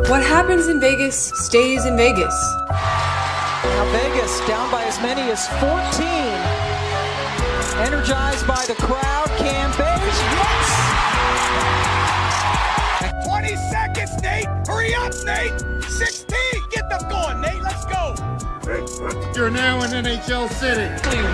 What happens in Vegas stays in Vegas. Now Vegas down by as many as 14. Energized by the crowd. Cam Bays, yes! 20 seconds, Nate. Hurry up, Nate. 16. Get them going, Nate. Let's go. You're now in NHL City.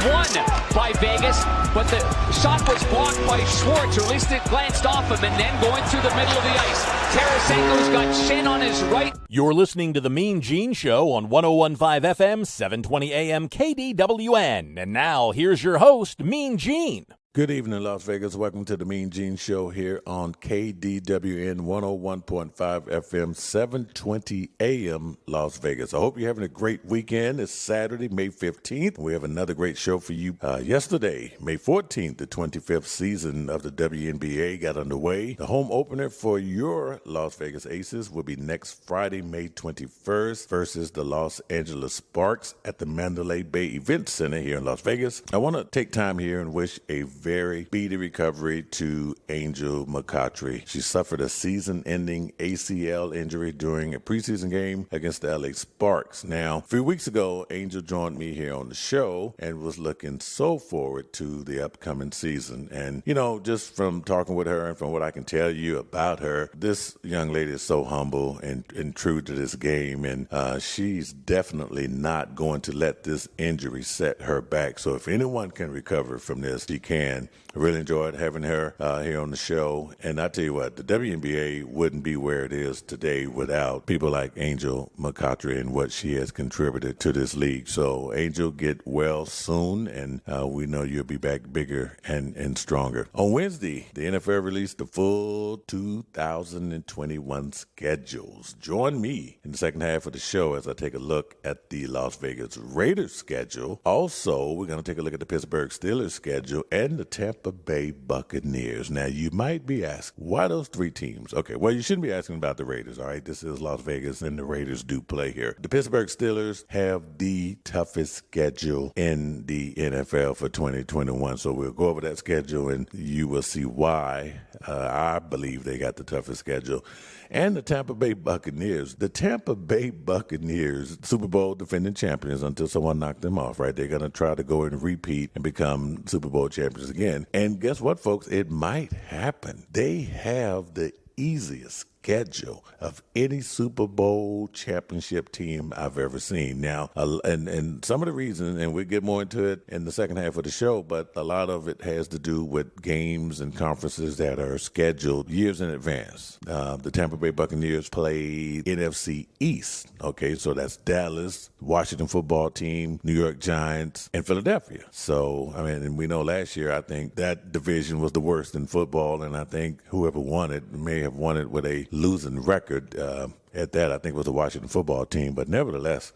Won by Vegas, but the shot was blocked by Schwartz, or at least it glanced off him, and then going through the middle of the ice. Tarasenko's got Shen on his right. You're listening to the Mean Gene Show on 101.5 FM, 720 AM KDWN. And now, here's your host, Mean Gene. Good evening, Las Vegas. Welcome to the Mean Gene Show here on KDWN 101.5 FM, 720 AM, Las Vegas. I hope you're having a great weekend. It's Saturday, May 15th. We have another great show for you. Yesterday, May 14th, the 25th season of the WNBA got underway. The home opener for your Las Vegas Aces will be next Friday, May 21st, versus the Los Angeles Sparks at the Mandalay Bay Event Center here in Las Vegas. I want to take time here and wish a very speedy recovery to Angel McCoughtry. She suffered a season-ending ACL injury during a preseason game against the LA Sparks. Now, a few weeks ago, Angel joined me here on the show and was looking so forward to the upcoming season. And, you know, just from talking with her and from what I can tell you about her, this young lady is so humble and true to this game, and she's definitely not going to let this injury set her back. So if anyone can recover from this, she can. I really enjoyed having her here on the show. And I tell you what, the WNBA wouldn't be where it is today without people like Angel McCoughtry and what she has contributed to this league. So, Angel, get well soon, and we know you'll be back bigger and stronger. On Wednesday, the NFL released the full 2021 schedules. Join me in the second half of the show as I take a look at the Las Vegas Raiders schedule. Also, we're going to take a look at the Pittsburgh Steelers schedule and the Tampa Bay Buccaneers. Now, you might be asking, why those three teams? Okay, well, you shouldn't be asking about the Raiders, all right? This is Las Vegas, and the Raiders do play here. The Pittsburgh Steelers have the toughest schedule in the NFL for 2021, so we'll go over that schedule, and you will see why I believe they got the toughest schedule. And the Tampa Bay Buccaneers. The Tampa Bay Buccaneers, Super Bowl defending champions until someone knocked them off, right? They're going to try to go and repeat and become Super Bowl champions again. And guess what, folks? It might happen. They have the easiest schedule of any Super Bowl championship team I've ever seen. Now, and some of the reasons, and we'll get more into it in the second half of the show, but a lot of it has to do with games and conferences that are scheduled years in advance. The Tampa Bay Buccaneers played NFC East. Okay, so that's Dallas, Washington football team, New York Giants, and Philadelphia. So, I mean, and we know last year, I think that division was the worst in football, and I think whoever won it may have won it with a losing record. At that, I think it was the Washington football team. But nevertheless,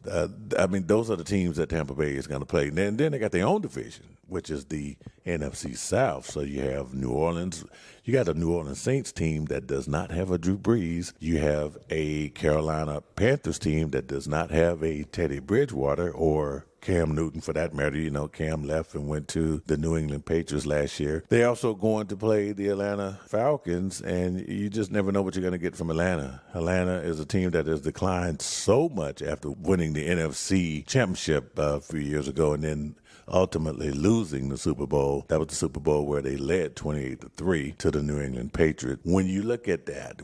I mean, those are the teams that Tampa Bay is going to play. And then they got their own division, which is the NFC South. So you have New Orleans. You got a New Orleans Saints team that does not have a Drew Brees. You have a Carolina Panthers team that does not have a Teddy Bridgewater or Cam Newton, for that matter. You know, Cam left and went to the New England Patriots last year. They're also going to play the Atlanta Falcons, and you just never know what you're going to get from Atlanta. Atlanta is a team that has declined so much after winning the NFC Championship a few years ago, and then ultimately losing the Super Bowl. That was the Super Bowl where they led 28-3 to the New England Patriots. When you look at that,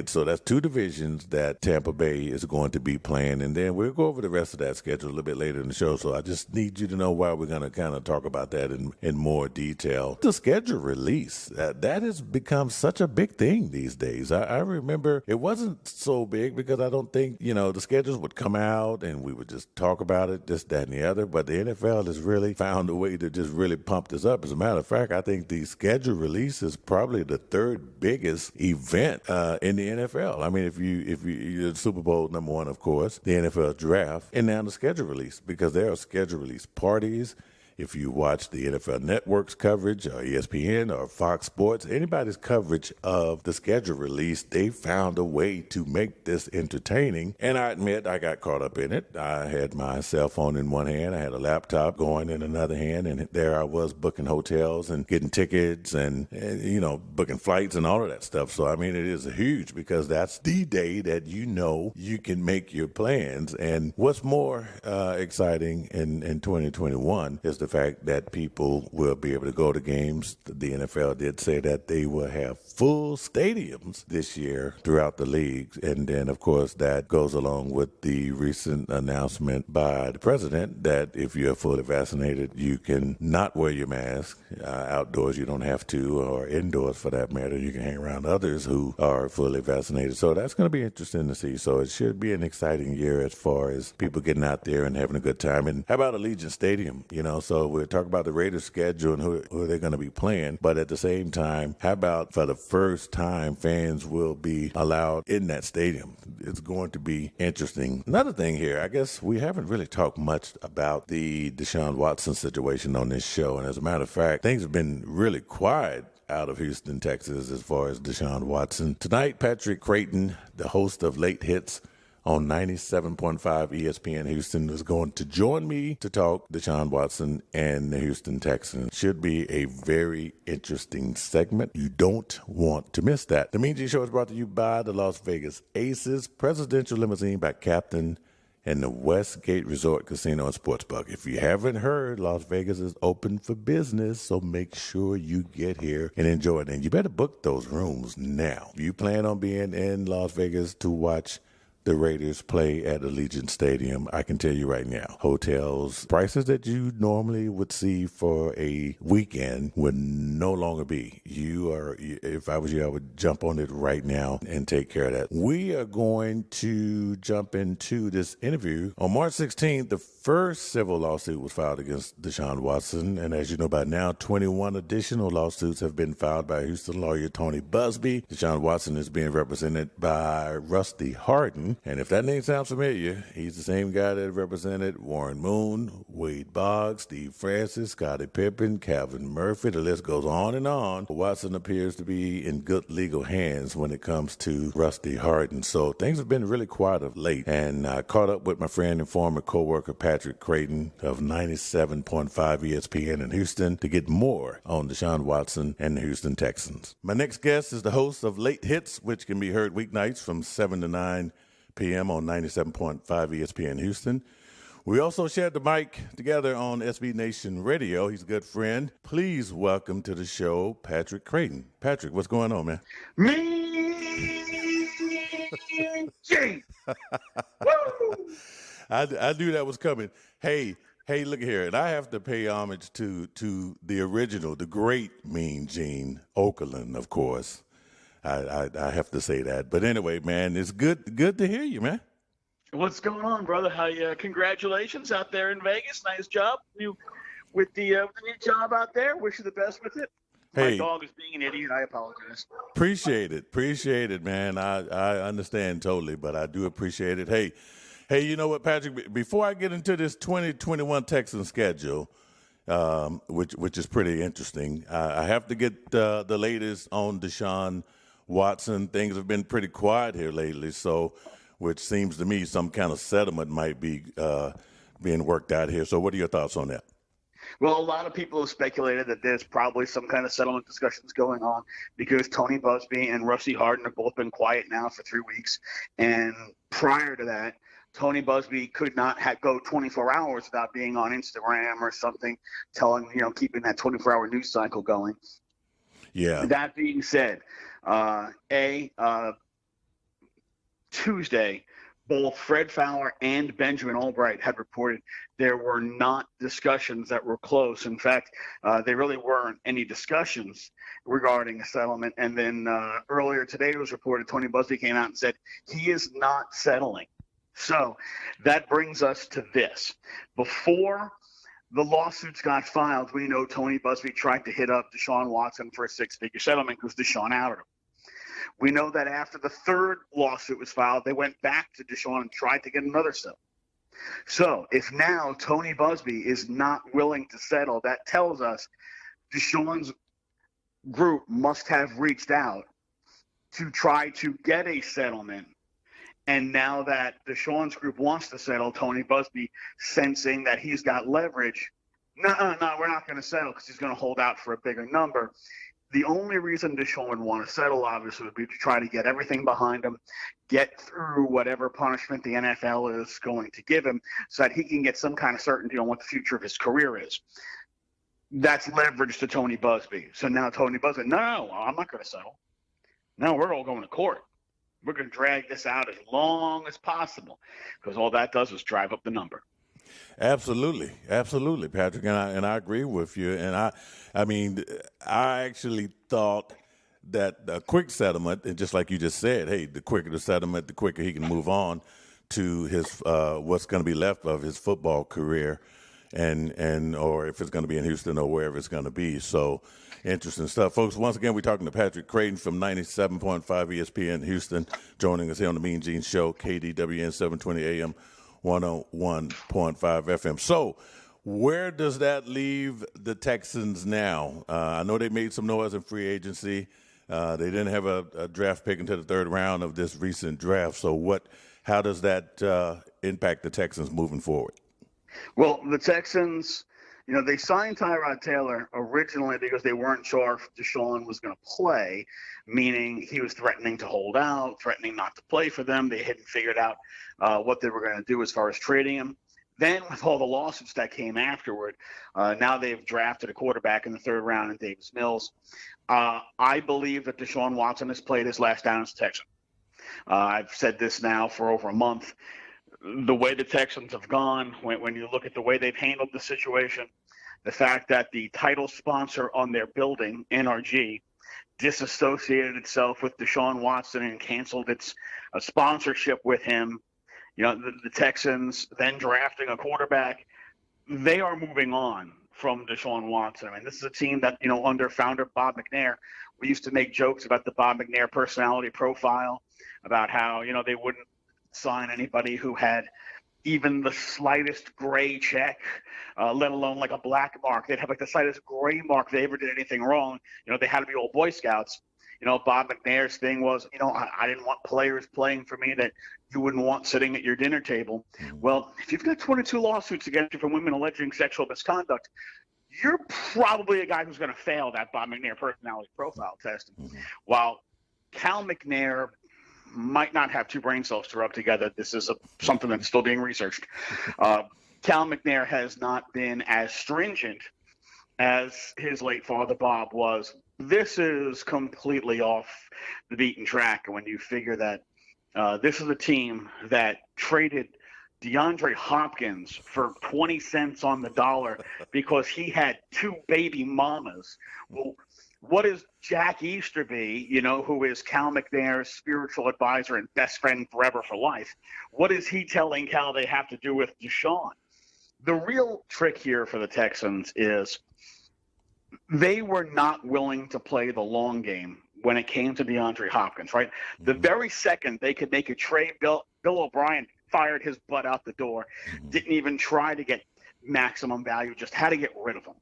so that's two divisions that Tampa Bay is going to be playing, and then we'll go over the rest of that schedule a little bit later in the show. So I just need you to know why we're going to kind of talk about that in more detail. The schedule release, that has become such a big thing these days. I remember it wasn't so big because I don't think, the schedules would come out and we would just talk about it, this, that, and the other, but the NFL has really found a way to just really pump this up. As a matter of fact, I think the schedule release is probably the third biggest event in the NFL. I mean, if you Super Bowl number one, of course, the NFL draft, and now the schedule release, because there are schedule release parties. if you watch the NFL Network's coverage or ESPN or Fox Sports, anybody's coverage of the schedule release, they found a way to make this entertaining. And I admit I got caught up in it. I had my cell phone in one hand, I had a laptop going in another hand, and there I was booking hotels and getting tickets and booking flights and all of that stuff. So, I mean, it is huge because that's the day that you can make your plans. And what's more exciting in 2021 is the fact that people will be able to go to games. The NFL did say that they will have full stadiums this year throughout the leagues. And then, of course, that goes along with the recent announcement by the president that if you're fully vaccinated, you can not wear your mask outdoors. You don't have to, or indoors for that matter. You can hang around others who are fully vaccinated. So that's going to be interesting to see. So it should be an exciting year as far as people getting out there and having a good time. And how about Allegiant Stadium? So we'll talk about the Raiders' schedule and who they're going to be playing. But at the same time, how about for the first time, fans will be allowed in that stadium? It's going to be interesting. Another thing here, I guess we haven't really talked much about the Desean Watson situation on this show. And as a matter of fact, things have been really quiet out of Houston, Texas, as far as Desean Watson. Tonight, Patrick Creighton, the host of Late Hits on 97.5 ESPN Houston, is going to join me to talk Desean Watson and the Houston Texans. Should be a very interesting segment. You don't want to miss that. The MeanGene Show is brought to you by the Las Vegas Aces, Presidential Limousine by Kaptyn, and the Westgate Resort Casino and Sportsbook. If you haven't heard, Las Vegas is open for business, so make sure you get here and enjoy it. And you better book those rooms now. If you plan on being in Las Vegas to watch the Raiders play at Allegiant Stadium, I can tell you right now, hotels, prices that you normally would see for a weekend would no longer be. If I was you, I would jump on it right now and take care of that. We are going to jump into this interview. On March 16th, the first civil lawsuit was filed against Desean Watson. And as you know by now, 21 additional lawsuits have been filed by Houston lawyer Tony Busby. Desean Watson is being represented by Rusty Hardin. And if that name sounds familiar, he's the same guy that represented Warren Moon, Wade Boggs, Steve Francis, Scottie Pippen, Calvin Murphy. The list goes on and on. Watson appears to be in good legal hands when it comes to Rusty Hardin. So things have been really quiet of late. And I caught up with my friend and former co-worker Patrick Creighton of 97.5 ESPN in Houston to get more on Desean Watson and the Houston Texans. My next guest is the host of Late Hits, which can be heard weeknights from 7 to 9 p.m. on 97.5 ESPN Houston. We also shared the mic together on SB Nation Radio. He's a good friend. Please welcome to the show, Patrick Creighton. Patrick, what's going on, man? MeanGene! Woo! I knew that was coming. Hey, look here, and I have to pay homage to the original, the great MeanGene Okerlund, of course. I have to say that. But anyway, man, it's good to hear you, man. What's going on, brother? How you? Congratulations out there in Vegas. Nice job. You with the new job out there. Wish you the best with it. Hey, my dog is being an idiot. I apologize. Appreciate it, man. I understand totally, but I do appreciate it. Hey, you know what, Patrick? Before I get into this 2021 Texan schedule, which is pretty interesting, I have to get the latest on Desean Watson. Things have been pretty quiet here lately, so which seems to me some kind of settlement might be being worked out here. So what are your thoughts on that? Well, a lot of people have speculated that there's probably some kind of settlement discussions going on because Tony Busby and Rusty Hardin have both been quiet now for 3 weeks. And prior to that, Tony Busby could not go 24 hours without being on Instagram or something, keeping that 24-hour news cycle going. Yeah. That being said, Tuesday, both Fred Fowler and Benjamin Albright had reported there were not discussions that were close. In fact, there really weren't any discussions regarding a settlement. And then earlier today it was reported Tony Busby came out and said he is not settling. So that brings us to this. Before the lawsuits got filed, we know Tony Busby tried to hit up Desean Watson for a six-figure settlement because Desean outed him. We know that after the third lawsuit was filed, they went back to Desean and tried to get another settlement. So if now Tony Busby is not willing to settle, that tells us Deshaun's group must have reached out to try to get a settlement. And now that Deshaun's group wants to settle, Tony Busby sensing that he's got leverage, no, we're not going to settle because he's going to hold out for a bigger number. The only reason Desean would want to settle, obviously, would be to try to get everything behind him, get through whatever punishment the NFL is going to give him so that he can get some kind of certainty on what the future of his career is. That's leverage to Tony Busby. So now Tony Busby, no, I'm not going to settle. No, we're all going to court. We're going to drag this out as long as possible because all that does is drive up the number. Absolutely, Patrick, and I agree with you. And I mean, I actually thought that a quick settlement, and just like you just said, hey, the quicker the settlement, the quicker he can move on to his what's going to be left of his football career, and or if it's going to be in Houston or wherever it's going to be. So interesting stuff, folks. Once again, we're talking to Patrick Creighton from 97.5 ESPN Houston, joining us here on the MeanGene Show, KDWN 720 AM. 101.5 FM. So where does that leave the Texans now? I know they made some noise in free agency. They didn't have a draft pick until the third round of this recent draft. So how does that impact the Texans moving forward? Well, the Texans, they signed Tyrod Taylor originally because they weren't sure if Deshaun was going to play, meaning he was threatening to hold out, threatening not to play for them. They hadn't figured out what they were going to do as far as trading him. Then with all the lawsuits that came afterward, now they've drafted a quarterback in the third round in Davis Mills. I believe that Desean Watson has played his last down as a Texan. I've said this now for over a month. The way the Texans have gone, when you look at the way they've handled the situation, the fact that the title sponsor on their building, NRG, disassociated itself with Desean Watson and canceled its sponsorship with him, the Texans then drafting a quarterback, they are moving on from Desean Watson. I mean, this is a team that, under founder Bob McNair, we used to make jokes about the Bob McNair personality profile, about how, they wouldn't sign anybody who had even the slightest gray check, let alone like a black mark. They'd have like the slightest gray mark if they ever did anything wrong. They had to be old Boy Scouts. Bob McNair's thing was, I didn't want players playing for me that you wouldn't want sitting at your dinner table. Well, if you've got 22 lawsuits against you from women alleging sexual misconduct, you're probably a guy who's going to fail that Bob McNair personality profile test. While Cal McNair might not have two brain cells to rub together, this is something that's still being researched. Cal McNair has not been as stringent as his late father Bob was. This is completely off the beaten track. And when you figure that this is a team that traded DeAndre Hopkins for 20 cents on the dollar because he had two baby mamas. Well, what is Jack Easterby, who is Cal McNair's spiritual advisor and best friend forever for life? What is he telling Cal they have to do with Deshaun? The real trick here for the Texans is they were not willing to play the long game when it came to DeAndre Hopkins, right? The very second they could make a trade, Bill O'Brien fired his butt out the door, didn't even try to get maximum value, just had to get rid of him.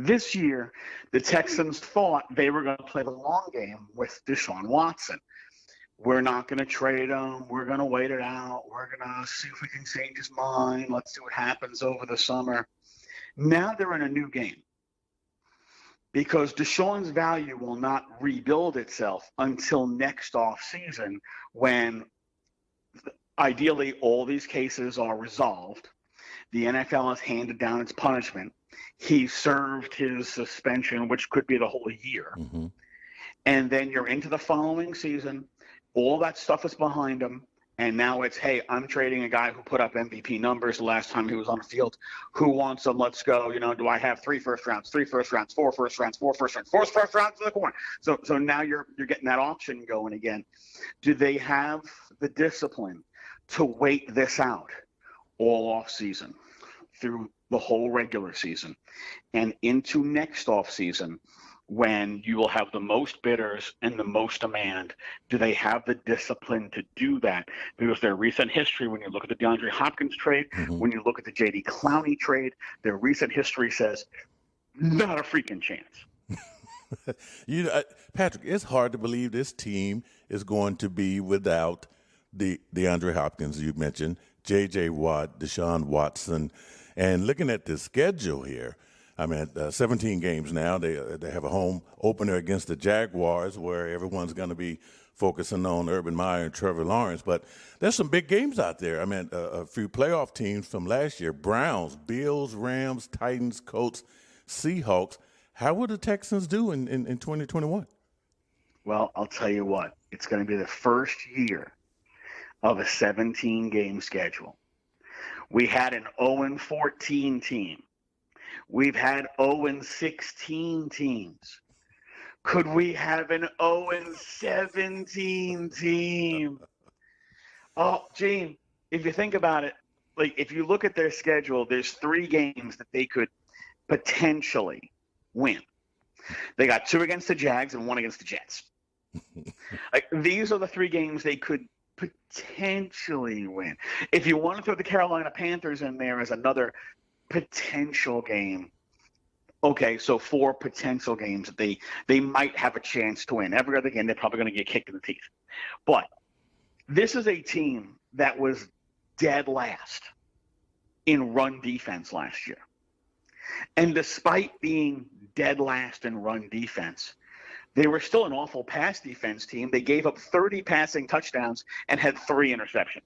This year, the Texans thought they were going to play the long game with Desean Watson. We're not going to trade him. We're going to wait it out. We're going to see if we can change his mind. Let's see what happens over the summer. Now they're in a new game because Deshaun's value will not rebuild itself until next offseason, when ideally all these cases are resolved. The NFL has handed down its punishment. He served his suspension, which could be the whole year. And then you're into the following season. All that stuff is behind him. And now it's, hey, I'm trading a guy who put up MVP numbers the last time he was on the field. Who wants him? Let's go. Do I have 3 first rounds, 3 first rounds, 4 first rounds, 4 first rounds, 4 first rounds in the corner? So now you're getting that auction going again. Do they have the discipline to wait this out all off season through the whole regular season and into next off season, when you will have the most bidders and the most demand. Do they have the discipline to do that? Because their recent history, when you look at the DeAndre Hopkins trade, when you look at the J.D. Clowney trade, their recent history says not a freaking chance. Patrick, it's hard to believe this team is going to be without the DeAndre Hopkins you mentioned, J.J. Watt, Deshaun Watson, and looking at the schedule here. I mean, 17 games now. They have a home opener against the Jaguars, where everyone's going to be focusing on Urban Meyer and Trevor Lawrence. But there's some big games out there. I mean, a few playoff teams from last year: Browns, Bills, Rams, Titans, Colts, Seahawks. How will the Texans do in 2021? Well, I'll tell you what. It's going to be the first year of a 17-game schedule. We had an 0-14 team. We've had 0-16 teams. Could we have an 0-17 team? Oh, Gene, if you think about it, like if you look at their schedule, there's 3 games that they could potentially win. They got 2 against the Jags and 1 against the Jets. Like these are the 3 games they could potentially win. If you want to throw the Carolina Panthers in there as another potential game, okay, so 4 potential games that they might have a chance to win. Every other game, they're probably going to get kicked in the teeth. But this is a team that was dead last in run defense last year. And despite being dead last in run defense, they were still an awful pass defense team. They gave up 30 passing touchdowns and had 3 interceptions.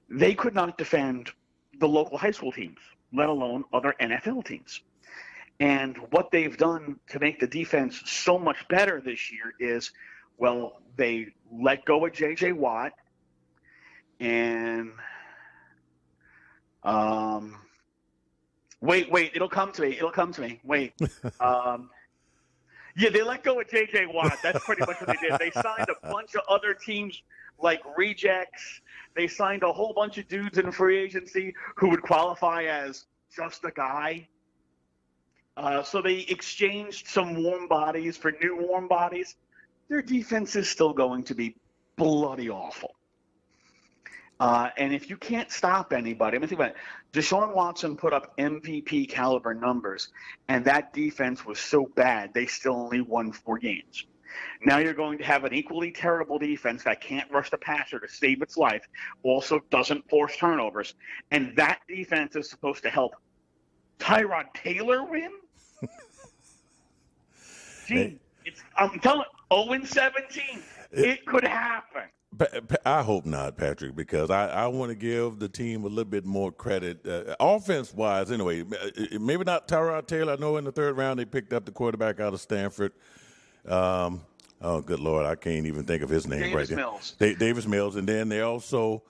They could not defend the local high school teams, let alone other NFL teams. And what they've done to make the defense so much better this year is, well, they let go of J.J. Watt and wait, it'll come to me. Wait. Yeah, they let go of J.J. Watt. That's pretty much what they did. They signed a bunch of other teams like rejects. They signed a whole bunch of dudes in free agency who would qualify as just a guy. So they exchanged some warm bodies for new warm bodies. Their defense is still going to be bloody awful. And if you can't stop anybody, I mean, think about it. Deshaun Watson put up MVP caliber numbers, and that defense was so bad they still only won 4 games. Now you're going to have an equally terrible defense that can't rush the passer to save its life, also doesn't force turnovers, and that defense is supposed to help Tyrod Taylor win? Gee, I'm telling you, 0-17, it could happen. I hope not, Patrick, because I want to give the team a little bit more credit. Offense-wise, anyway, maybe not Tyrod Taylor. I know in the 3rd round they picked up the quarterback out of Stanford. Oh, good Lord, I can't even think of his name right now. Davis Mills. And then they also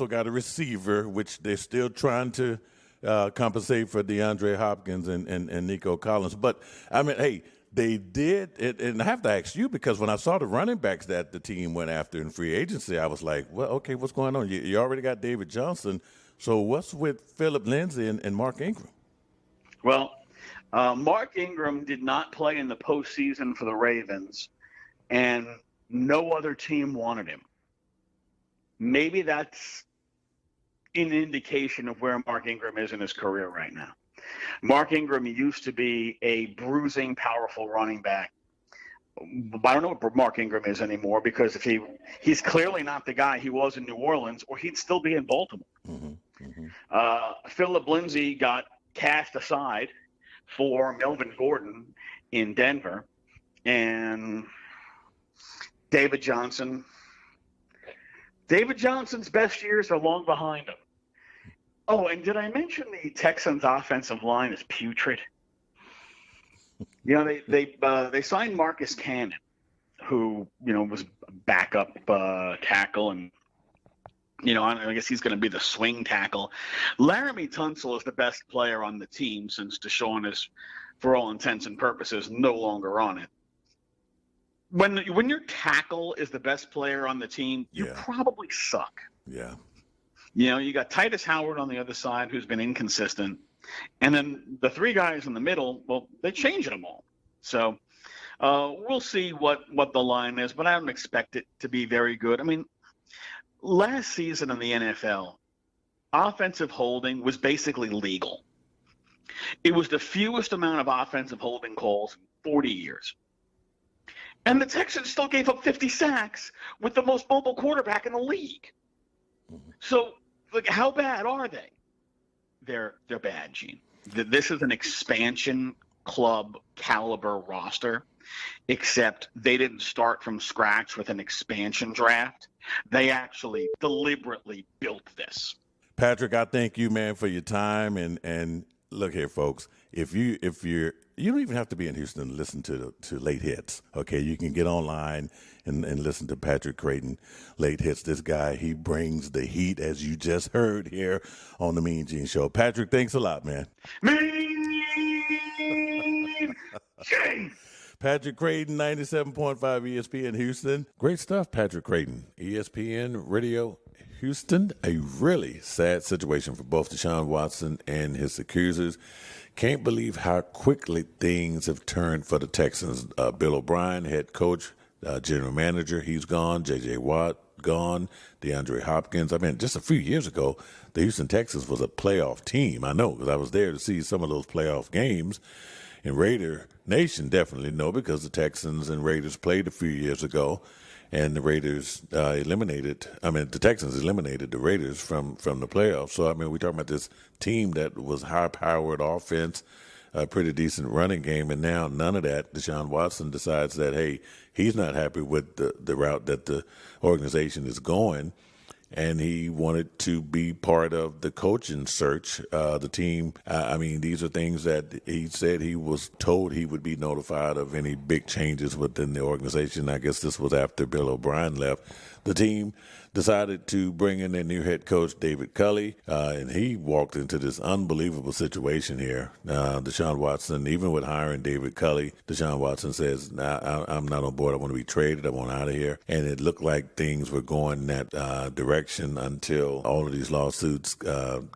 got a receiver, which they're still trying to compensate for DeAndre Hopkins and Nico Collins. But, I mean, hey, they did, and I have to ask you, because when I saw the running backs that the team went after in free agency, I was like, well, okay, what's going on? You already got David Johnson, so what's with Phillip Lindsay and Mark Ingram? Well, Mark Ingram did not play in the postseason for the Ravens, and no other team wanted him. Maybe that's an indication of where Mark Ingram is in his career right now. Mark Ingram used to be a bruising, powerful running back. I don't know what Mark Ingram is anymore, because if he's clearly not the guy he was in New Orleans, or he'd still be in Baltimore. Phillip Lindsay got cast aside for Melvin Gordon in Denver, and David Johnson's best years are long behind him. Oh, and did I mention the Texans' offensive line is putrid? You know, they signed Marcus Cannon, who, you know, was a backup tackle, and, you know, I guess he's going to be the swing tackle. Laramie Tunsil is the best player on the team, since DeShaun is, for all intents and purposes, no longer on it. When your tackle is the best player on the team, you probably suck. Yeah. You know, you got Titus Howard on the other side, who's been inconsistent. And then the 3 guys in the middle, well, they're changing them all. So we'll see what the line is, but I don't expect it to be very good. I mean, last season in the NFL, offensive holding was basically legal. It was the fewest amount of offensive holding calls in 40 years. And the Texans still gave up 50 sacks with the most mobile quarterback in the league. So, like, how bad are they? They're bad, Gene. This is an expansion club caliber roster, except they didn't start from scratch with an expansion draft. They actually deliberately built this. Patrick, I thank you, man, for your time. And look here, folks. If you don't even have to be in Houston to listen to Late Hits. Okay, you can get online and listen to Patrick Creighton, Late Hits. This guy, he brings the heat, as you just heard here on the MeanGene Show. Patrick, thanks a lot, man. MeanGene! Patrick Creighton, 97.5 ESPN Houston. Great stuff, Patrick Creighton. ESPN Radio Houston. A really sad situation for both Desean Watson and his accusers. Can't believe how quickly things have turned for the Texans. Bill O'Brien, head coach, general manager, he's gone. J.J. Watt, gone. DeAndre Hopkins. I mean, just a few years ago, the Houston Texans was a playoff team. I know, because I was there to see some of those playoff games. And Raider Nation definitely know, because the Texans and Raiders played a few years ago, and the Raiders the Texans eliminated the Raiders from the playoffs. So, I mean, we're talking about this team that was high-powered offense, a pretty decent running game, and now none of that. Desean Watson decides that, hey, he's not happy with the route that the organization is going, and he wanted to be part of the coaching search. The team, these are things that he said he was told he would be notified of any big changes within the organization. I guess this was after Bill O'Brien left. The team decided to bring in their new head coach, David Culley, and he walked into this unbelievable situation here. Desean Watson, even with hiring David Culley, Desean Watson says, I'm not on board. I want to be traded. I want out of here. And it looked like things were going that direction until all of these lawsuits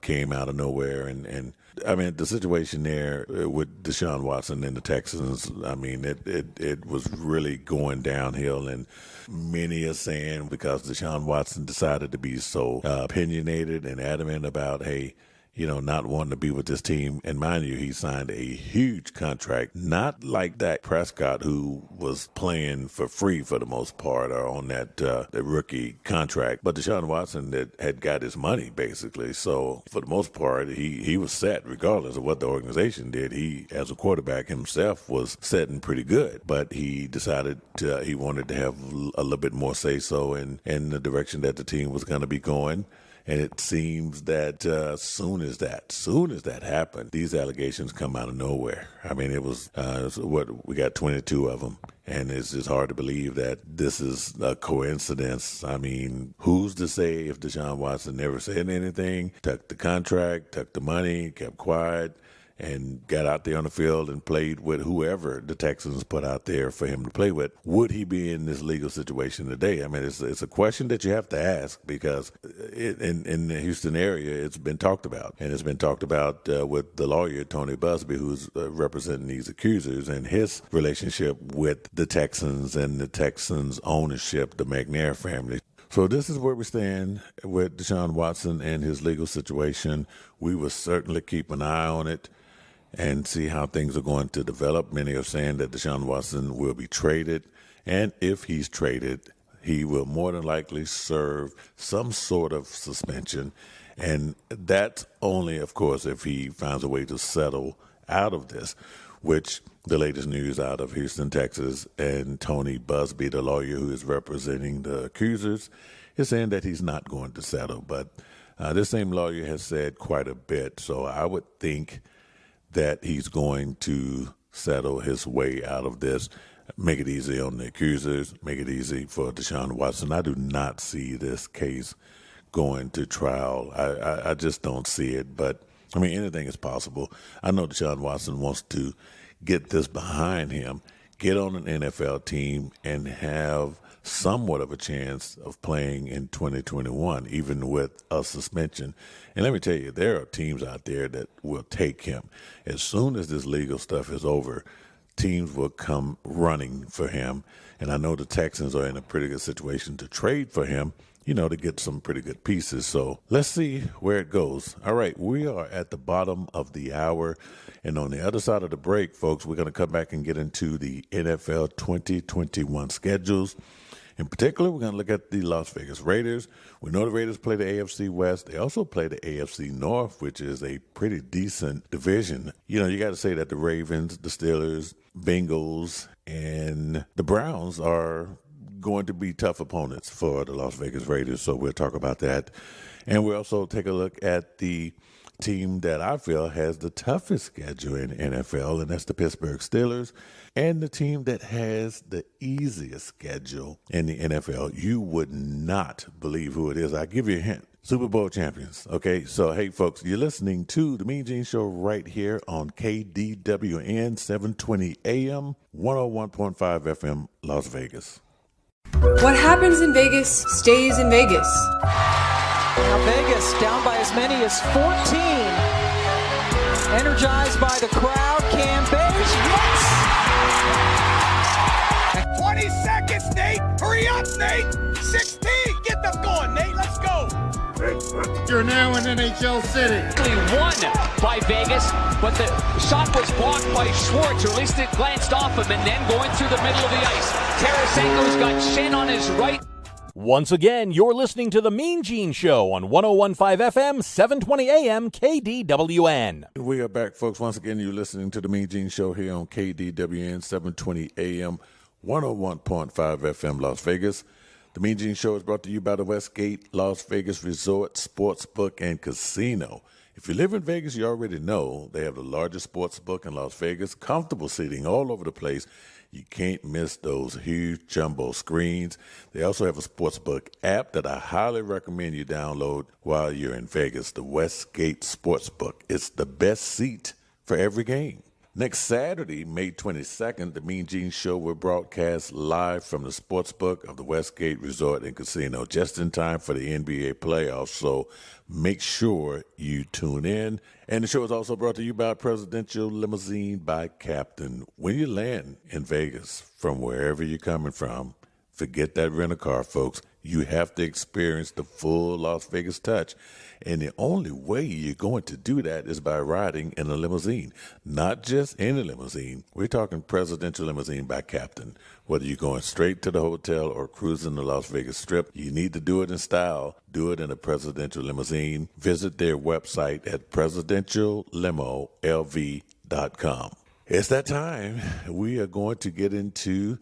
came out of nowhere. And I mean, the situation there with Desean Watson and the Texans, I mean, it was really going downhill. And many are saying because Desean Watson decided to be so opinionated and adamant about, hey, not wanting to be with this team. And mind you, he signed a huge contract, not like Dak Prescott, who was playing for free for the most part, or on that the rookie contract. But Desean Watson that had got his money, basically. So for the most part, he was set regardless of what the organization did. He, as a quarterback himself, was setting pretty good. But he decided he wanted to have a little bit more say-so in the direction that the team was going to be going. And it seems that soon as that happened, these allegations come out of nowhere. I mean, it was we got 22 of them, and it's just hard to believe that this is a coincidence. I mean, who's to say if Desean Watson never said anything, took the contract, took the money, kept quiet, and got out there on the field and played with whoever the Texans put out there for him to play with, would he be in this legal situation today? I mean, it's a question that you have to ask, because in the Houston area, it's been talked about. And it's been talked about with the lawyer, Tony Busby, who's representing these accusers, and his relationship with the Texans and the Texans' ownership, the McNair family. So this is where we stand with Desean Watson and his legal situation. We will certainly keep an eye on it and see how things are going to develop. Many are saying that Desean Watson will be traded, and if he's traded, he will more than likely serve some sort of suspension, and that's only, of course, if he finds a way to settle out of this, which the latest news out of Houston, Texas, and Tony Busby, the lawyer who is representing the accusers, is saying that he's not going to settle. But this same lawyer has said quite a bit, so I would think that he's going to settle his way out of this, make it easy on the accusers, make it easy for Desean Watson. I do not see this case going to trial. I just don't see it, but I mean, anything is possible. I know Desean Watson wants to get this behind him, get on an NFL team, and have somewhat of a chance of playing in 2021, even with a suspension. And let me tell you, there are teams out there that will take him. As soon as this legal stuff is over, teams will come running for him. And I know the Texans are in a pretty good situation to trade for him, to get some pretty good pieces. So let's see where it goes. All right, we are at the bottom of the hour. And on the other side of the break, folks, we're going to come back and get into the NFL 2021 schedules. In particular, we're going to look at the Las Vegas Raiders. We know the Raiders play the AFC West. They also play the AFC North, which is a pretty decent division. You got to say that the Ravens, the Steelers, Bengals, and the Browns are going to be tough opponents for the Las Vegas Raiders. So we'll talk about that. And we'll also take a look at the team that I feel has the toughest schedule in the NFL, and that's the Pittsburgh Steelers, and the team that has the easiest schedule in the NFL. You would not believe who it is. I'll give you a hint. Super Bowl champions. Okay, so hey, folks, you're listening to the MeanGene Show right here on KDWN 720 AM, 101.5 FM, Las Vegas. What happens in Vegas stays in Vegas. Now Vegas down by as many as 14. Energized by the crowd. Cam Bates, yes! 20 seconds, Nate. Hurry up, Nate. 16. Get them going, Nate. Let's go. You're now in NHL City. Won by Vegas, but the shot was blocked by Schwartz, or at least it glanced off him, and then going through the middle of the ice. Tarasenko's got Shen on his right. Once again, you're listening to the MeanGene Show on 101.5 FM, 720 AM, KDWN. We are back, folks. Once again, you're listening to the MeanGene Show here on KDWN, 720 AM, 101.5 FM, Las Vegas. The MeanGene Show is brought to you by the Westgate Las Vegas Resort, Sportsbook, and Casino. If you live in Vegas, you already know they have the largest sportsbook in Las Vegas, comfortable seating all over the place. You can't miss those huge jumbo screens. They also have a sportsbook app that I highly recommend you download while you're in Vegas, the Westgate Sportsbook. It's the best seat for every game. Next Saturday, May 22nd, the MeanGene Show will broadcast live from the sportsbook of the Westgate Resort and Casino, just in time for the NBA playoffs. So make sure you tune in. And the show is also brought to you by Presidential Limousine by Kaptyn. When you land in Vegas, from wherever you're coming from, forget that rent-a-car, folks. You have to experience the full Las Vegas touch. And the only way you're going to do that is by riding in a limousine. Not just any limousine. We're talking Presidential Limousine by Kaptyn. Whether you're going straight to the hotel or cruising the Las Vegas Strip, you need to do it in style. Do it in a Presidential Limousine. Visit their website at presidentiallimo.lv.com. It's that time. We are going to get into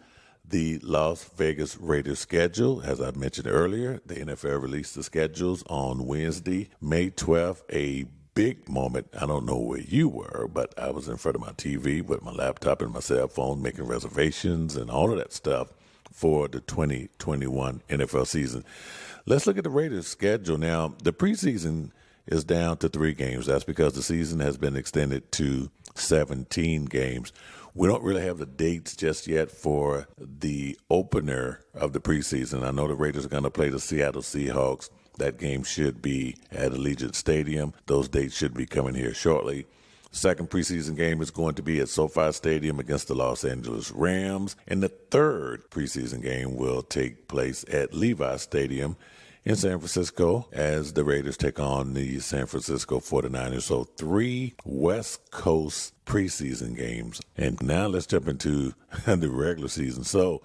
the Las Vegas Raiders schedule. As I mentioned earlier, the NFL released the schedules on Wednesday, May 12th, a big moment. I don't know where you were, but I was in front of my TV with my laptop and my cell phone making reservations and all of that stuff for the 2021 NFL season. Let's look at the Raiders schedule. Now, the preseason is down to 3 games. That's because the season has been extended to 17 games. We don't really have the dates just yet for the opener of the preseason. I know the Raiders are going to play the Seattle Seahawks. That game should be at Allegiant Stadium. Those dates should be coming here shortly. Second preseason game is going to be at SoFi Stadium against the Los Angeles Rams. And the third preseason game will take place at Levi Stadium in San Francisco as the Raiders take on the San Francisco 49ers. So 3 West Coast preseason games. And now let's jump into the regular season. So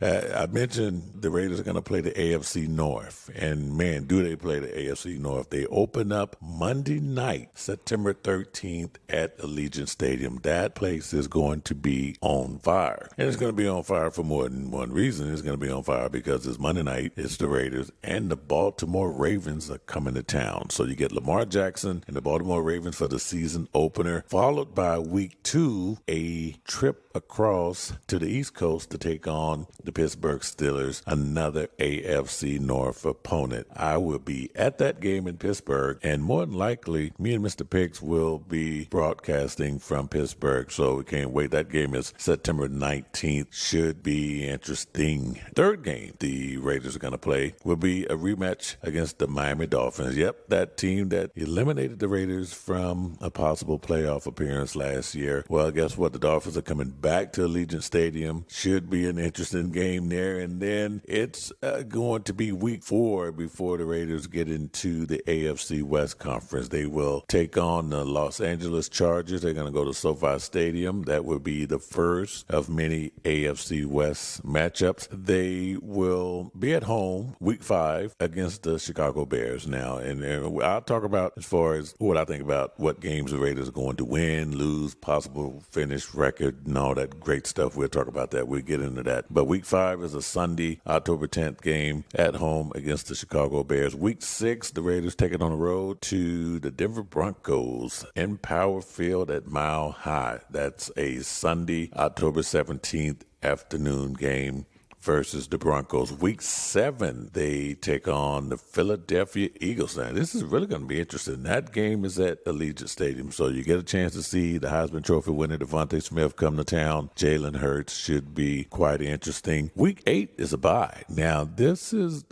I mentioned the Raiders are going to play the AFC North. And, man, do they play the AFC North. They open up Monday night, September 13th at Allegiant Stadium. That place is going to be on fire. And it's going to be on fire for more than one reason. It's going to be on fire because it's Monday night, it's the Raiders, and the Baltimore Ravens are coming to town. So you get Lamar Jackson and the Baltimore Ravens for the season opener, followed by week 2, a trip across to the East Coast to take on the Pittsburgh Steelers, another AFC North opponent. I will be at that game in Pittsburgh, and more than likely, me and Mr. Piggs will be broadcasting from Pittsburgh, so we can't wait. That game is September 19th. Should be interesting. Third game the Raiders are going to play will be a rematch against the Miami Dolphins. Yep, that team that eliminated the Raiders from a possible playoff appearance last year. Well, guess what? The Dolphins are coming back to Allegiant Stadium. Should be an interesting game there. And then it's going to be week 4 before the Raiders get into the AFC West Conference. They will take on the Los Angeles Chargers. They're going to go to SoFi Stadium. That will be the first of many AFC West matchups. They will be at home week 5 against the Chicago Bears now. And I'll talk about as far as what I think about what games the Raiders are going to win, lose, possible finish, record, and all that great stuff. We'll talk about that. We'll get into that. But week 5 is a Sunday, October 10th game at home against the Chicago Bears. Week 6, the Raiders take it on the road to the Denver Broncos in Power Field at Mile High. That's a Sunday, October 17th afternoon game versus the Broncos. Week 7, they take on the Philadelphia Eagles. Now, this is really going to be interesting. That game is at Allegiant Stadium, so you get a chance to see the Heisman Trophy winner Devontae Smith come to town. Jalen Hurts should be quite interesting. Week 8 is a bye. Now, this is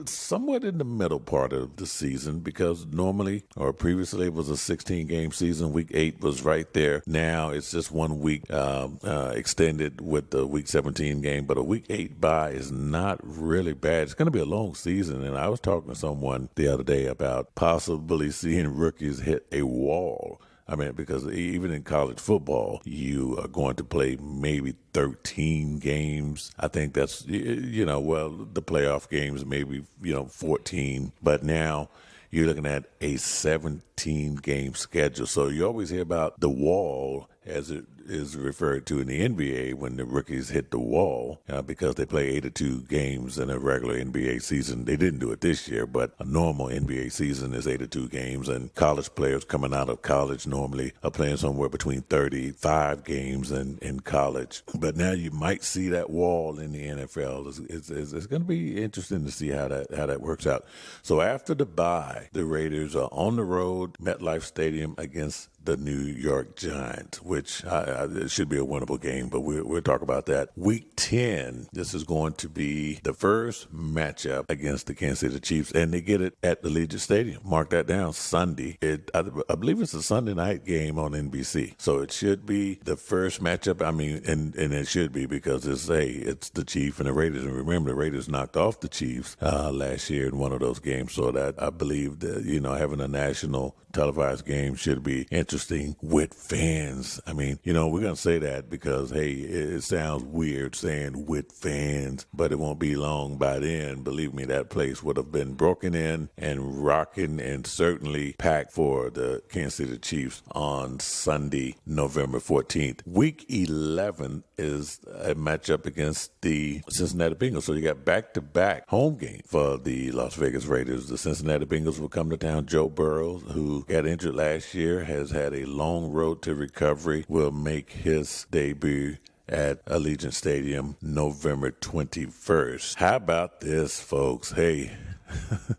somewhat in the middle part of the season because normally or previously it was a 16-game season. Week 8 was right there. Now it's just 1 week extended with the Week 17 game, but a Week 8 bye is not really bad. It's going to be a long season, and I was talking to someone the other day about possibly seeing rookies hit a wall. I mean, because even in college football, you are going to play maybe 13 games. I think that's, the playoff games, maybe, 14. But now you're looking at a 17-game schedule. So you always hear about the wall, as it is referred to in the NBA, when the rookies hit the wall because they play 82 games in a regular NBA season. They didn't do it this year, but a normal NBA season is 82 games, and college players coming out of college normally are playing somewhere between 35 games in college. But now you might see that wall in the NFL. It's going to be interesting to see how that works out. So after the bye, the Raiders are on the road, MetLife Stadium, against the New York Giants, which it should be a winnable game, but we'll talk about that. Week 10, this is going to be the first matchup against the Kansas City Chiefs, and they get it at the Allegiant Stadium. Mark that down, Sunday. I believe it's a Sunday night game on NBC, so it should be the first matchup. I mean, and it should be because it's the Chiefs and the Raiders, and remember the Raiders knocked off the Chiefs last year in one of those games, so that I believe that having a national televised game should be interesting with fans. I mean, we're going to say that because, hey, it sounds weird saying with fans, but it won't be long by then. Believe me, that place would have been broken in and rocking and certainly packed for the Kansas City Chiefs on Sunday, November 14th. Week 11 is a matchup against the Cincinnati Bengals. So you got back-to-back home game for the Las Vegas Raiders. The Cincinnati Bengals will come to town. Joe Burrow, who got injured last year, has had a long road to recovery, will make his debut at Allegiant Stadium November 21st. How about this, folks? Hey,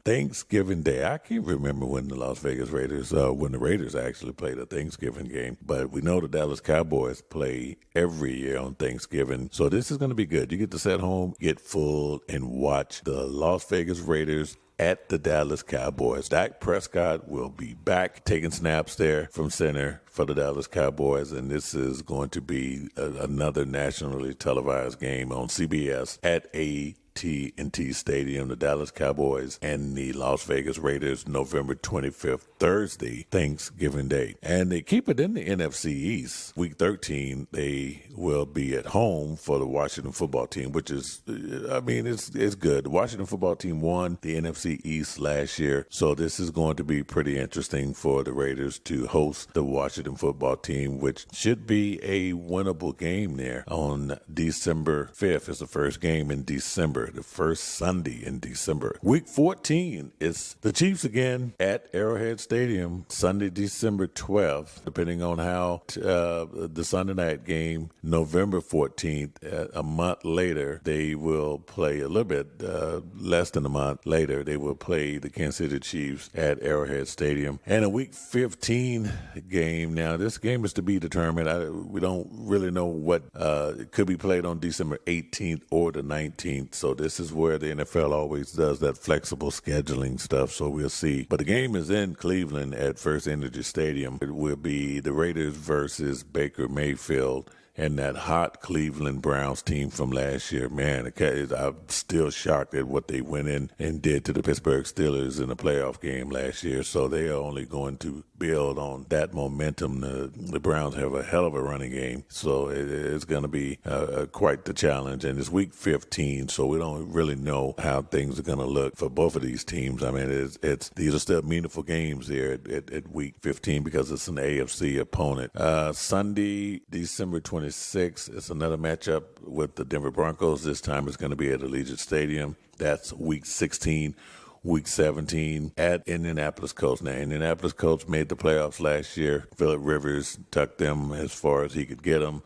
Thanksgiving Day. I can't remember when the Las Vegas Raiders, when the Raiders actually played a Thanksgiving game, but we know the Dallas Cowboys play every year on Thanksgiving. So this is going to be good. You get to sit home, get full, and watch the Las Vegas Raiders at the Dallas Cowboys. Dak Prescott will be back taking snaps there from center for the Dallas Cowboys, and this is going to be another nationally televised game on CBS at AT&T Stadium. The Dallas Cowboys and the Las Vegas Raiders, November 25th, Thursday, Thanksgiving Day. And they keep it in the NFC East. Week 13, they will be at home for the Washington football team, which is, it's good. The Washington football team won the NFC East last year, so this is going to be pretty interesting for the Raiders to host the Washington football team, which should be a winnable game there on December 5th. It's the first game in December, the first Sunday in December. Week 14 is the Chiefs again at Arrowhead Stadium, Sunday, December 12th, depending on how the Sunday night game, November 14th, a month later, they will play a little bit less than a month later, they will play the Kansas City Chiefs at Arrowhead Stadium. And a Week 15 game, now this game is to be determined. We don't really know what it could be played on December 18th or the 19th, so So this is where the NFL always does that flexible scheduling stuff. So we'll see. But the game is in Cleveland at First Energy Stadium. It will be the Raiders versus Baker Mayfield and that hot Cleveland Browns team from last year. Man, I'm still shocked at what they went in and did to the Pittsburgh Steelers in the playoff game last year. So they are only going to build on that momentum. The Browns have a hell of a running game, so it's going to be quite the challenge. And it's week 15, so we don't really know how things are going to look for both of these teams. I mean, these are still meaningful games here at week 15 because it's an AFC opponent. Sunday, December 26th, it's another matchup with the Denver Broncos. This time it's going to be at Allegiant Stadium. That's week 16. Week 17 at Indianapolis Colts. Now, Indianapolis Colts made the playoffs last year. Phillip Rivers tucked them as far as he could get them.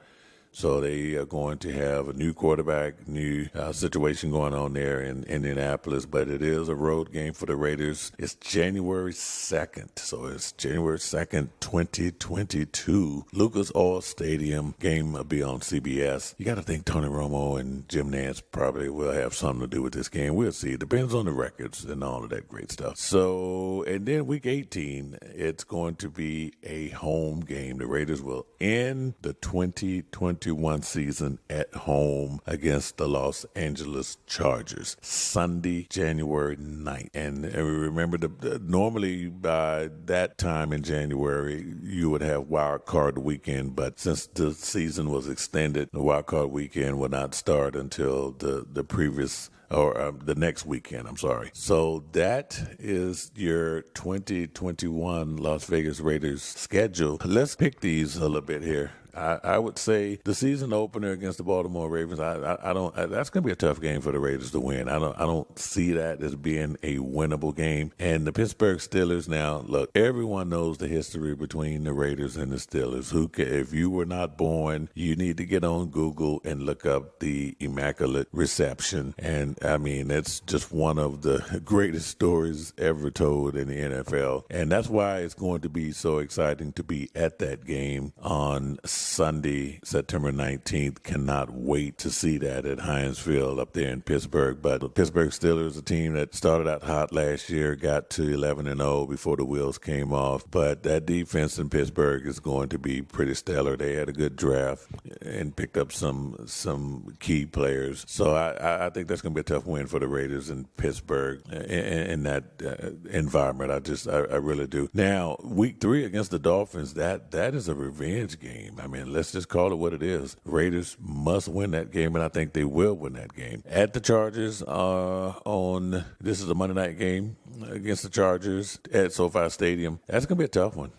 So they are going to have a new quarterback, new situation going on there in Indianapolis. But it is a road game for the Raiders. It's January 2nd. So it's January 2nd, 2022. Lucas Oil Stadium game will be on CBS. You got to think Tony Romo and Jim Nantz probably will have something to do with this game. We'll see. It depends on the records and all of that great stuff. So, and then week 18, it's going to be a home game. The Raiders will end the 2021 season at home against the Los Angeles Chargers, Sunday, January 9th. And remember, normally by that time in January, you would have wild card weekend, but since the season was extended, the wild card weekend will not start until the previous or the next weekend, I'm sorry. So that is your 2021 Las Vegas Raiders schedule. Let's pick these a little bit here. I would say the season opener against the Baltimore Ravens, I don't. That's going to be a tough game for the Raiders to win. I don't see that as being a winnable game. And the Pittsburgh Steelers, now look, everyone knows the history between the Raiders and the Steelers. If you were not born, you need to get on Google and look up the Immaculate Reception. And I mean, it's just one of the greatest stories ever told in the NFL. And that's why it's going to be so exciting to be at that game on Sunday, September 19th. Cannot wait to see that at Heinz Field up there in Pittsburgh. But the Pittsburgh Steelers, a team that started out hot last year, got to 11-0 before the wheels came off. But that defense in Pittsburgh is going to be pretty stellar. They had a good draft and picked up some key players. So I think that's going to be a tough win for the Raiders in Pittsburgh in that environment. I really do. Now, week 3 against the Dolphins, that is a revenge game. I mean, let's just call it what it is. Raiders must win that game, and I think they will win that game. At the Chargers this is a Monday night game against the Chargers at SoFi Stadium. That's going to be a tough one.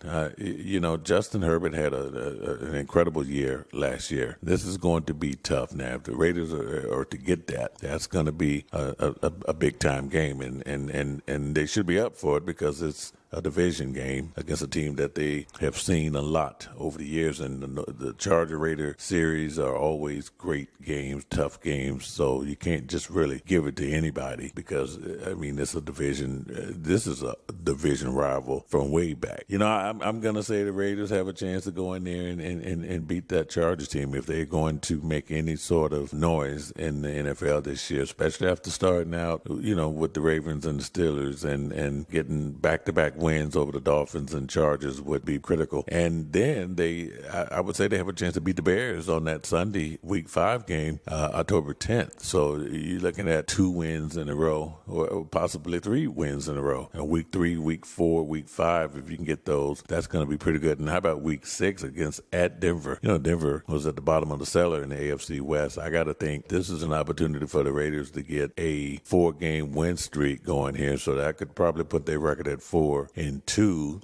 Justin Herbert had an incredible year last year. This is going to be tough. Now, if the Raiders are to get that's going to be a big-time game, and they should be up for it because it's a division game against a team that they have seen a lot over the years. And the Charger-Raider series are always great games, tough games. So you can't just really give it to anybody because, I mean, it's a division. This is a division rival from way back. I'm going to say the Raiders have a chance to go in there and beat that Chargers team if they're going to make any sort of noise in the NFL this year, especially after starting out, with the Ravens and the Steelers and getting back-to-back wins over the Dolphins and Chargers would be critical. And then I would say they have a chance to beat the Bears on that Sunday, week 5 game, October 10th. So you're looking at 2 wins in a row, or possibly 3 wins in a row. And week 3, week 4, week 5, if you can get those, that's going to be pretty good. And how about week 6 at Denver? Denver was at the bottom of the cellar in the AFC West. I got to think this is an opportunity for the Raiders to get a 4-game win streak going here. So that could probably put their record at 4-2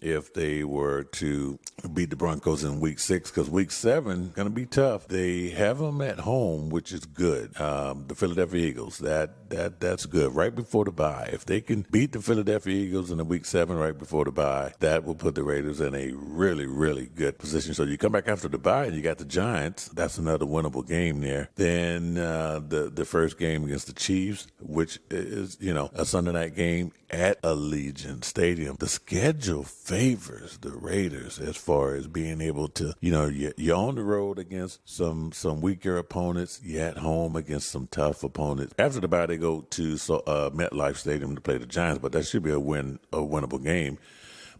if they were to beat the Broncos in week 6, because week 7 going to be tough. They have them at home, which is good. The Philadelphia Eagles, that's good. Right before the bye, if they can beat the Philadelphia Eagles in the week 7 right before the bye, that will put the Raiders in a really, really good position. So you come back after the bye and you got the Giants. That's another winnable game there. Then the first game against the Chiefs, which is a Sunday night game at Allegiant Stadium. The schedule favors the Raiders as far as being able to, you're on the road against some weaker opponents. You're at home against some tough opponents. After the bye, they go to MetLife Stadium to play the Giants, but that should be a winnable game.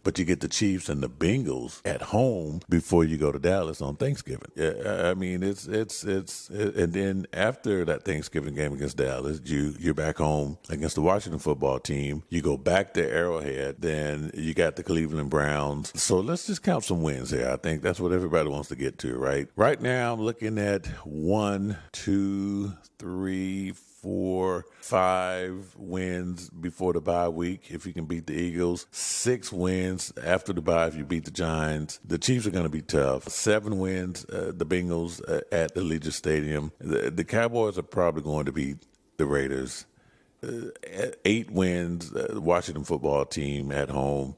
But you get the Chiefs and the Bengals at home before you go to Dallas on Thanksgiving. I mean, it's and then after that Thanksgiving game against Dallas, you're back home against the Washington football team. You go back to Arrowhead, then you got the Cleveland Browns. So let's just count some wins here. I think that's what everybody wants to get to, right? Right now, I'm looking at 1, 2, 3, 4, 5 wins before the bye week if you can beat the Eagles. 6 wins after the bye if you beat the Giants. The Chiefs are going to be tough. 7 wins, the Bengals at Allegiant Stadium. The Cowboys are probably going to beat the Raiders. 8 wins, Washington football team at home,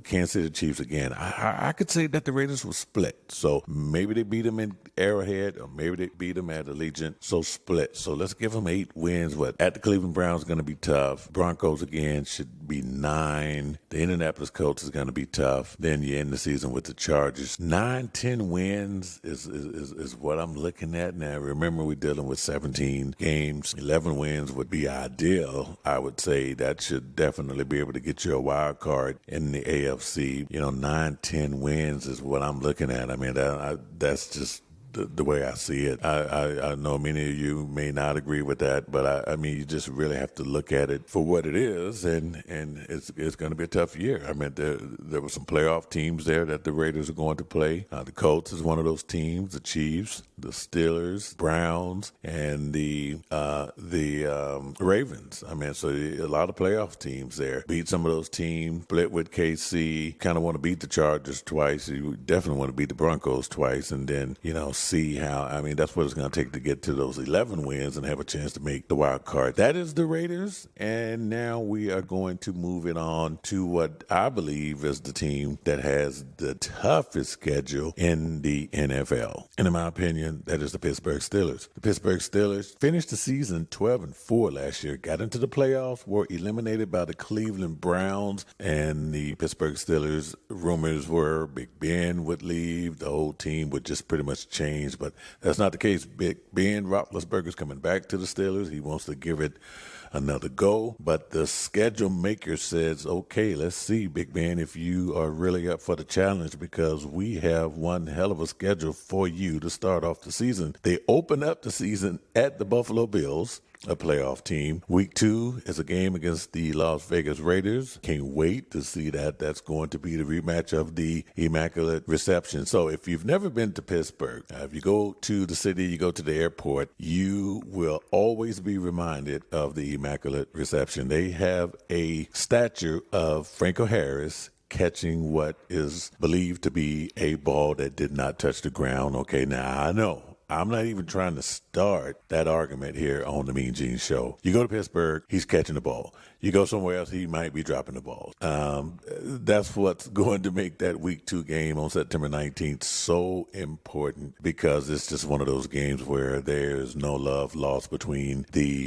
Kansas City Chiefs again. I could say that the Raiders will split. So maybe they beat them in Arrowhead or maybe they beat them at Allegiant. So split. So let's give them 8 wins. But at the Cleveland Browns is going to be tough. Broncos again should be 9. The Indianapolis Colts is going to be tough. Then you end the season with the Chargers. 9, 10 wins is what I'm looking at now. Remember, we're dealing with 17 games. 11 wins would be ideal. I would say that should definitely be able to get you a wild card in the AFC. 9, 10 wins is what I'm looking at. I mean, that's just the way I see it. I know many of you may not agree with that, but I mean, you just really have to look at it for what it is, and it's going to be a tough year. I mean, there were some playoff teams there that the Raiders are going to play. The Colts is one of those teams, the Chiefs, the Steelers, Browns, and the Ravens. I mean, so a lot of playoff teams there. Beat some of those teams, split with KC, kind of want to beat the Chargers twice. You definitely want to beat the Broncos twice, and then, see how, I mean, that's what it's going to take to get to those 11 wins and have a chance to make the wild card. That is the Raiders, and now we are going to move it on to what I believe is the team that has the toughest schedule in the NFL. And in my opinion, that is the Pittsburgh Steelers. The Pittsburgh Steelers finished the season 12-4 last year, got into the playoffs, were eliminated by the Cleveland Browns, and the Pittsburgh Steelers, rumors were Big Ben would leave, the whole team would just pretty much change, but that's not the case. Big Ben Roethlisberger's coming back to the Steelers. He wants to give it another go, but the schedule maker says, okay, let's see, Big Ben, if you are really up for the challenge, because we have one hell of a schedule for you to start off the season. They open up the season at the Buffalo Bills, a playoff team. Week 2 is a game against the Las Vegas Raiders. Can't wait to see that. That's going to be the rematch of the Immaculate Reception. So if you've never been to Pittsburgh, if you go to the city, you go to the airport, you will always be reminded of the Immaculate Reception. They have a statue of Franco Harris catching what is believed to be a ball that did not touch the ground. Okay, now I know I'm not even trying to start that argument here on the MeanGene Show. You go to Pittsburgh, he's catching the ball. You go somewhere else, he might be dropping the ball. That's what's going to make that Week 2 game on September 19th so important, because it's just one of those games where there's no love lost between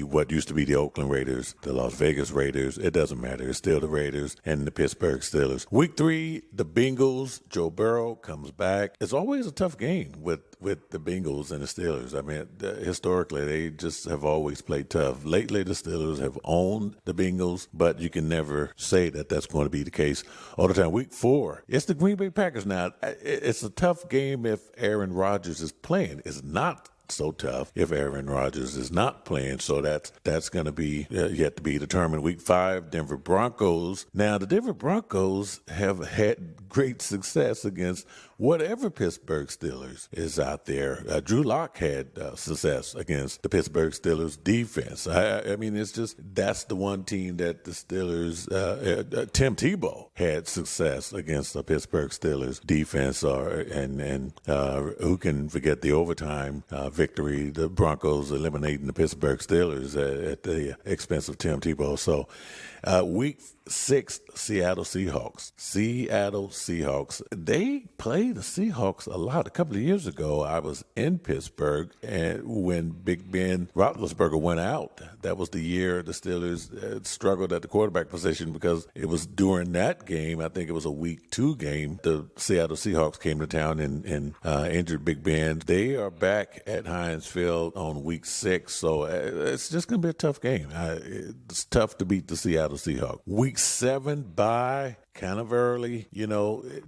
what used to be the Oakland Raiders, the Las Vegas Raiders. It doesn't matter. It's still the Raiders and the Pittsburgh Steelers. Week 3, the Bengals. Joe Burrow comes back. It's always a tough game with the Bengals and the Steelers. I mean, historically, they just have always played tough. Lately, the Steelers have owned the Bengals, but you can never say that that's going to be the case all the time. Week 4, it's the Green Bay Packers. Now, it's a tough game if Aaron Rodgers is playing. It's not so tough if Aaron Rodgers is not playing. So that's going to be yet to be determined. Week 5, Denver Broncos. Now, the Denver Broncos have had great success against whatever Pittsburgh Steelers is out there. Drew Lock had success against the Pittsburgh Steelers defense. I mean, it's just, that's the one team that the Steelers, Tim Tebow had success against the Pittsburgh Steelers defense, and who can forget the overtime victory, the Broncos eliminating the Pittsburgh Steelers at the expense of Tim Tebow. So Week 6, Seattle Seahawks. They play see the Seahawks a lot. A couple of years ago, I was in Pittsburgh, and when Big Ben Roethlisberger went out, that was the year the Steelers struggled at the quarterback position because it was during that game, I think it was a Week 2 game, the Seattle Seahawks came to town and injured Big Ben. They are back at Heinz Field on Week 6, so it's just going to be a tough game. It's tough to beat the Seattle Seahawks. Week 7 bye. Kind of early,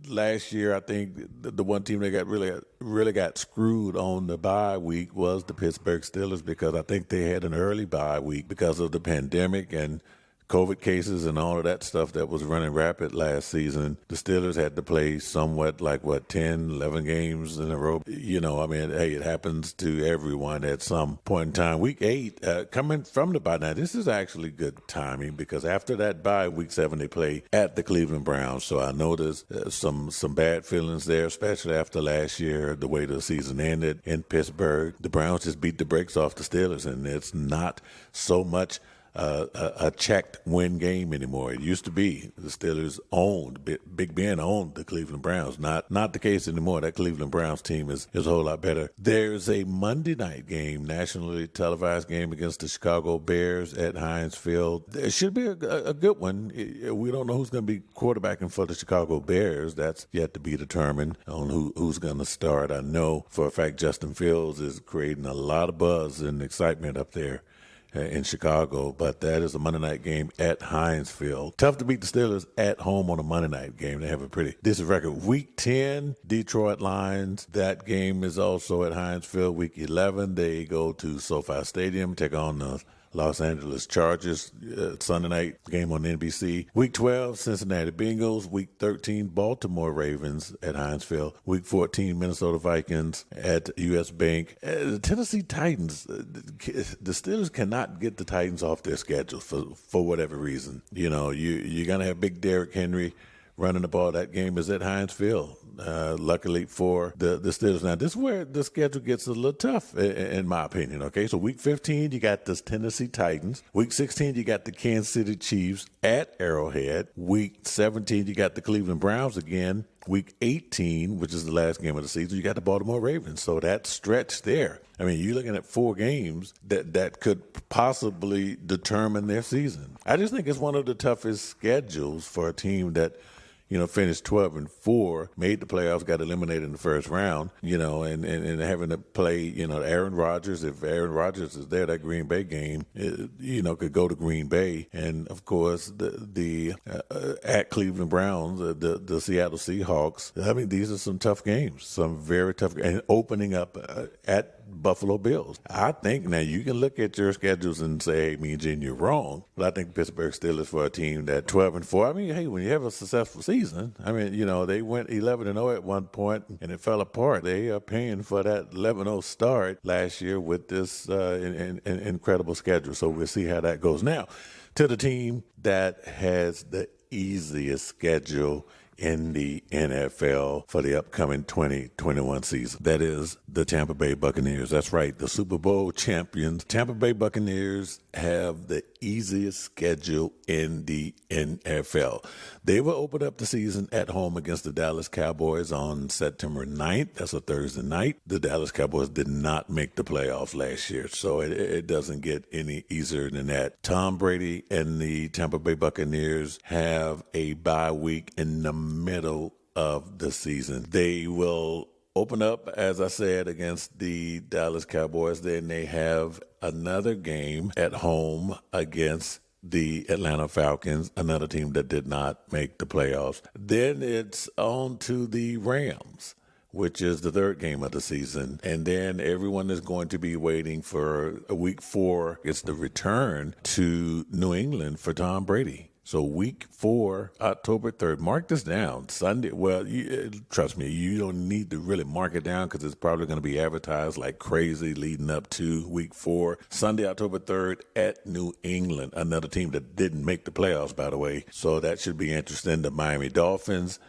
last year I think the one team that got really got screwed on the bye week was the Pittsburgh Steelers, because I think they had an early bye week because of the pandemic and COVID cases and all of that stuff that was running rapid last season. The Steelers had to play somewhat 10, 11 games in a row. Hey, it happens to everyone at some point in time. Week 8, coming from the bye, now this is actually good timing because after that bye, Week 7, they play at the Cleveland Browns. So I know there's some bad feelings there, especially after last year, the way the season ended in Pittsburgh. The Browns just beat the brakes off the Steelers, and it's not so much a checked win game anymore. It used to be the Steelers owned, Big Ben owned the Cleveland Browns. Not the case anymore. That Cleveland Browns team is a whole lot better. There's a Monday night game, nationally televised game against the Chicago Bears at Heinz Field. It should be a good one. We don't know who's going to be quarterbacking for the Chicago Bears. That's yet to be determined on who's going to start. I know for a fact Justin Fields is creating a lot of buzz and excitement up there in Chicago, but that is a Monday night game at Heinz Field. Tough to beat the Steelers at home on a Monday night game. They have a pretty decent record. Week 10, Detroit Lions. That game is also at Heinz Field. Week 11, they go to SoFi Stadium, take on the Los Angeles Chargers, Sunday night game on NBC. Week 12, Cincinnati Bengals. Week 13, Baltimore Ravens at Heinz Field. Week 14, Minnesota Vikings at US Bank. The Tennessee Titans, the Steelers cannot get the Titans off their schedule for whatever reason. You're going to have big Derrick Henry running the ball. That game is at Heinz Field. Luckily for the Steelers. Now, this is where the schedule gets a little tough, in my opinion, okay? So week 15, you got the Tennessee Titans. Week 16, you got the Kansas City Chiefs at Arrowhead. Week 17, you got the Cleveland Browns again. Week 18, which is the last game of the season, you got the Baltimore Ravens. So that stretch there. I mean, you're looking at 4 games that could possibly determine their season. I just think it's one of the toughest schedules for a team that finished 12-4, made the playoffs, got eliminated in the first round, and having to play, Aaron Rodgers. If Aaron Rodgers is there, that Green Bay game, could go to Green Bay. And, of course, the at Cleveland Browns, the Seattle Seahawks. I mean, these are some tough games, some very tough, and opening up at Buffalo Bills. I think now you can look at your schedules and say, hey, MeanGene, you're wrong. But I think Pittsburgh Steelers for a team that 12-4. I mean, hey, when you have a successful season, I mean, they went 11-0 at one point and it fell apart. They are paying for that 11-0 start last year with this incredible schedule. So we'll see how that goes. Now, to the team that has the easiest schedule in the NFL for the upcoming 2021 season. That is the Tampa Bay Buccaneers. That's right, the Super Bowl champions. Tampa Bay Buccaneers have the easiest schedule in the NFL. They will open up the season at home against the Dallas Cowboys on September 9th. That's a Thursday night. The Dallas Cowboys did not make the playoffs last year, so it doesn't get any easier than that. Tom Brady and the Tampa Bay Buccaneers have a bye week in the middle of the season. They will open up, as I said, against the Dallas Cowboys. Then they have another game at home against the Atlanta Falcons, another team that did not make the playoffs. Then it's on to the Rams, which is the third game of the season. And then everyone is going to be waiting for week 4. It's the return to New England for Tom Brady. So week 4, October 3rd, mark this down, Sunday. Well, trust me, you don't need to really mark it down because it's probably going to be advertised like crazy leading up to week 4. Sunday, October 3rd at New England, another team that didn't make the playoffs, by the way. So that should be interesting. The Miami Dolphins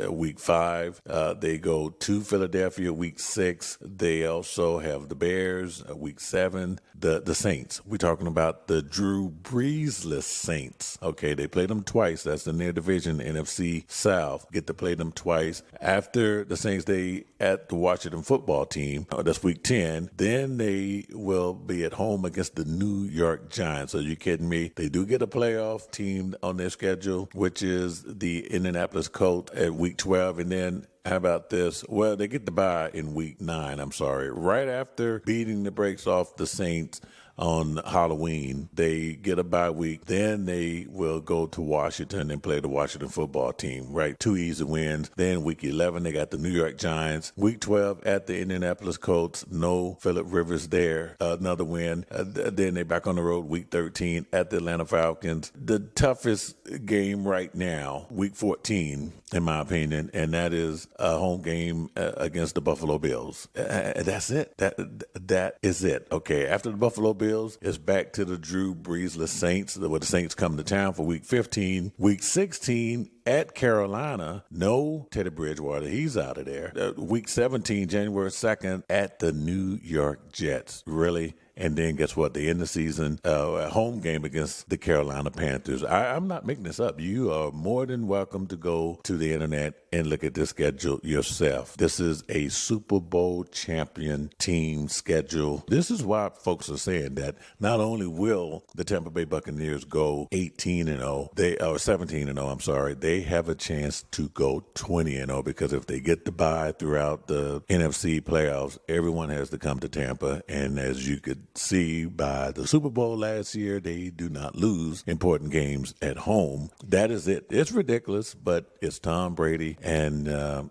week 5. They go to Philadelphia week 6. They also have the Bears week 7. The Saints. We're talking about the Drew Breesless Saints. Okay, they played them twice. That's in their division, NFC South. Get to play them twice. After the Saints, they at the Washington football team. That's week 10. Then they will be at home against the New York Giants. Are you kidding me? They do get a playoff team on their schedule, which is the Indianapolis Colts at week 12. And then how about this? Well, they get the bye in week 9, right after beating the brakes off the Saints on Halloween. They get a bye week. Then they will go to Washington and play the Washington football team, right? 2 easy wins. Then week 11, they got the New York Giants. Week 12 at the Indianapolis Colts. No Phillip Rivers there. Another win. Then they back on the road week 13 at the Atlanta Falcons. The toughest game right now, week 14, in my opinion, and that is a home game against the Buffalo Bills. That's it. That is it. Okay, after the Buffalo Bills, it's back to the Drew Breesless Saints, where the Saints come to town for week 15. Week 16 at Carolina, no Teddy Bridgewater. He's out of there. Week 17, January 2nd, at the New York Jets. Really? And then guess what? They end the season a home game against the Carolina Panthers. I'm not making this up. You are more than welcome to go to the internet and look at this schedule yourself. This is a Super Bowl champion team schedule. This is why folks are saying that not only will the Tampa Bay Buccaneers go 18-0, they 17-0, they have a chance to go 20-0, because if they get the bye throughout the NFC playoffs, everyone has to come to Tampa. And as you could see by the Super Bowl last year, they do not lose important games at home. That is it. It's ridiculous, but it's Tom Brady, and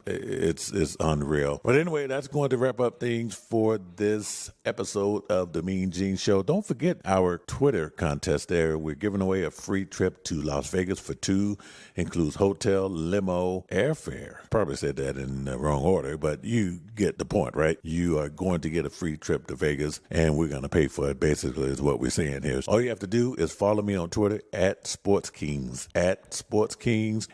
it's unreal. But anyway, that's going to wrap up things for this episode of the Mean Gene Show. Don't forget our Twitter contest there. We're giving away a free trip to Las Vegas for 2, includes hotel, limo, airfare. Probably said that in the wrong order, but you get the point, right? You are going to get a free trip to Vegas, and we're going to pay for it, basically, is what we're saying here. All you have to do is follow me on Twitter at SportsKings,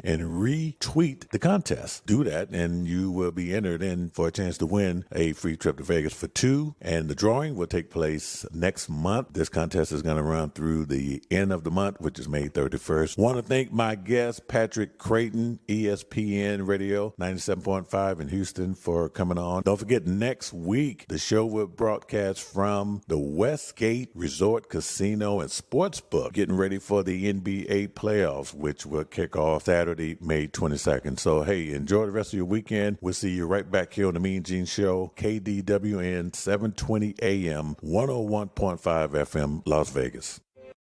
and retweet the contest. Do that, and you will be entered in for a chance to win a free trip to Vegas for 2. And the drawing will take place next month. This contest is going to run through the end of the month, which is May 31st. Want to thank my guest, Patrick Creighton, ESPN Radio 97.5 in Houston, for coming on. Don't forget, next week, the show will broadcast from the Westgate Resort Casino and Sportsbook, getting ready for the NBA playoffs, which will kick off Saturday, May 22nd. So, hey, enjoy the rest of your weekend. We'll see you right back here on the Mean Gene Show, KDWN, 720 AM, 101.5 FM, Las Vegas.